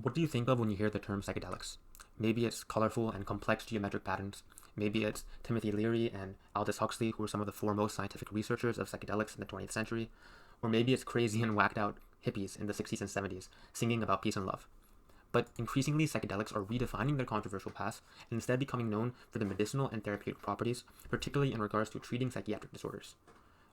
What do you think of when you hear the term psychedelics? Maybe it's colorful and complex geometric patterns. Maybe it's Timothy Leary and Aldous Huxley, who were some of the foremost scientific researchers of psychedelics in the 20th century. Or maybe it's crazy and whacked out hippies in the 60s and 70s singing about peace and love. But increasingly, psychedelics are redefining their controversial past and instead becoming known for their medicinal and therapeutic properties, particularly in regards to treating psychiatric disorders.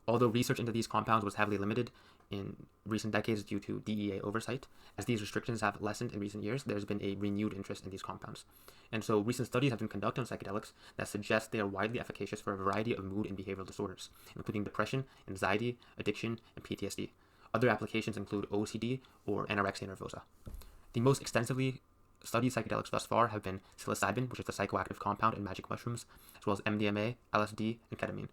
Although research into these compounds was heavily limited in recent decades due to DEA oversight, as these restrictions have lessened in recent years, there's been a renewed interest in these compounds. And so recent studies have been conducted on psychedelics that suggest they are widely efficacious for a variety of mood and behavioral disorders, including depression, anxiety, addiction, and PTSD. Other applications include OCD or anorexia nervosa. The most extensively studied psychedelics thus far have been psilocybin, which is the psychoactive compound in magic mushrooms, as well as MDMA, LSD, and ketamine.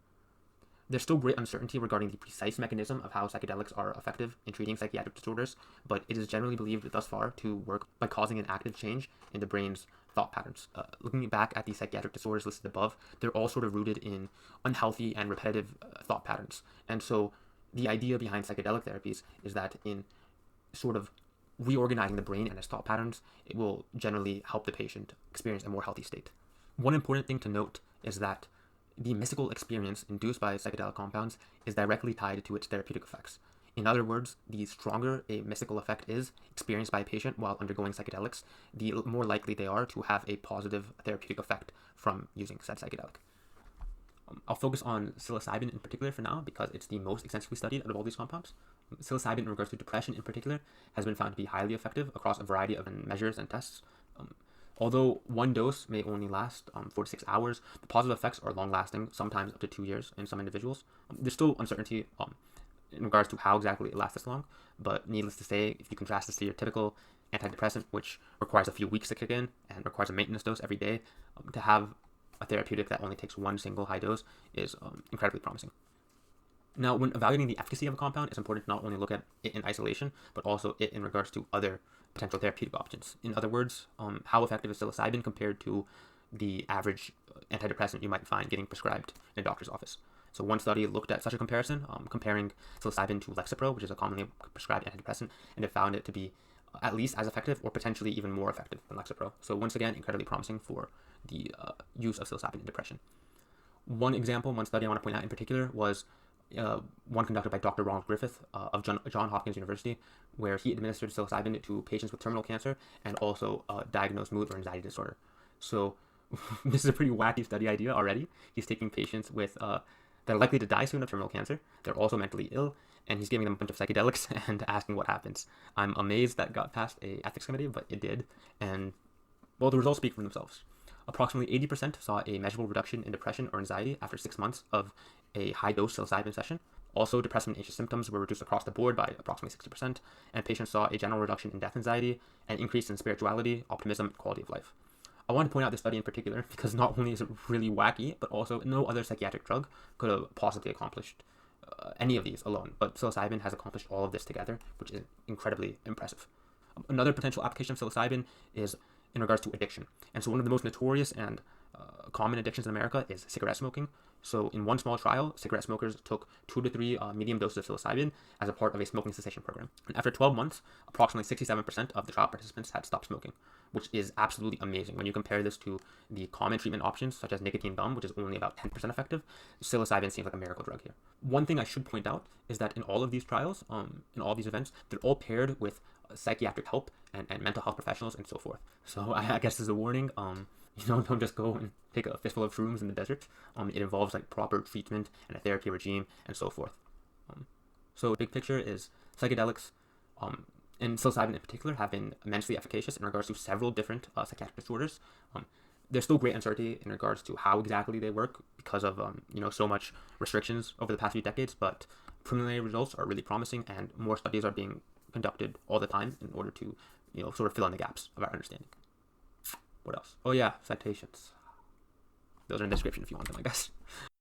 There's still great uncertainty regarding the precise mechanism of how psychedelics are effective in treating psychiatric disorders, but it is generally believed thus far to work by causing an active change in the brain's thought patterns. Looking back at the psychiatric disorders listed above, they're all sort of rooted in unhealthy and repetitive thought patterns. And so the idea behind psychedelic therapies is that in sort of reorganizing the brain and its thought patterns, it will generally help the patient experience a more healthy state. One important thing to note is that the mystical experience induced by psychedelic compounds is directly tied to its therapeutic effects. In other words, the stronger a mystical effect is experienced by a patient while undergoing psychedelics, the more likely they are to have a positive therapeutic effect from using said psychedelic. I'll focus on psilocybin in particular for now because it's the most extensively studied out of all these compounds. Psilocybin, in regards to depression in particular, has been found to be highly effective across a variety of measures and tests. Although one dose may only last 4 to 6 hours, the positive effects are long-lasting, sometimes up to 2 years in some individuals. There's still uncertainty in regards to how exactly it lasts this long, but needless to say, if you contrast this to your typical antidepressant, which requires a few weeks to kick in and requires a maintenance dose every day, to have a therapeutic that only takes one single high dose is incredibly promising. Now, when evaluating the efficacy of a compound, it's important to not only look at it in isolation, but also it in regards to other potential therapeutic options. In other words, how effective is psilocybin compared to the average antidepressant you might find getting prescribed in a doctor's office? So one study looked at such a comparison, comparing psilocybin to Lexapro, which is a commonly prescribed antidepressant, and it found it to be at least as effective or potentially even more effective than Lexapro. So once again, incredibly promising for the use of psilocybin in depression. One study I want to point out in particular was one conducted by Dr. Ronald Griffith of Johns Hopkins University, where he administered psilocybin to patients with terminal cancer and also diagnosed mood or anxiety disorder. So this is a pretty wacky study idea already. He's taking patients with that are likely to die soon of terminal cancer. They're also mentally ill, and he's giving them a bunch of psychedelics and asking what happens. I'm amazed that got past a ethics committee, but it did. And well, the results speak for themselves. Approximately 80% saw a measurable reduction in depression or anxiety after 6 months of a high-dose psilocybin session. Also, depressive and anxious symptoms were reduced across the board by approximately 60%, and patients saw a general reduction in death anxiety, an increase in spirituality, optimism, and quality of life. I want to point out this study in particular because not only is it really wacky, but also no other psychiatric drug could have possibly accomplished any of these alone. But psilocybin has accomplished all of this together, which is incredibly impressive. Another potential application of psilocybin is in regards to addiction. And so one of the most notorious and common addictions in America is cigarette smoking. So in one small trial, cigarette smokers took 2 to 3 medium doses of psilocybin as a part of a smoking cessation program. And after 12 months, approximately 67% of the trial participants had stopped smoking, which is absolutely amazing. When you compare this to the common treatment options, such as nicotine gum, which is only about 10% effective, psilocybin seems like a miracle drug here. One thing I should point out is that in all of these trials, in all these events, they're all paired with psychiatric help and mental health professionals and so forth. So I guess as a warning, don't just go and take a fistful of shrooms in the desert. It involves like proper treatment and a therapy regime and so forth. So the big picture is psychedelics, and psilocybin in particular, have been immensely efficacious in regards to several different psychiatric disorders. There's still great uncertainty in regards to how exactly they work because of so much restrictions over the past few decades, but preliminary results are really promising, and more studies are being conducted all the time in order to sort of fill in the gaps of our understanding. What else? Oh yeah, citations. Those are in the description if you want them, I guess.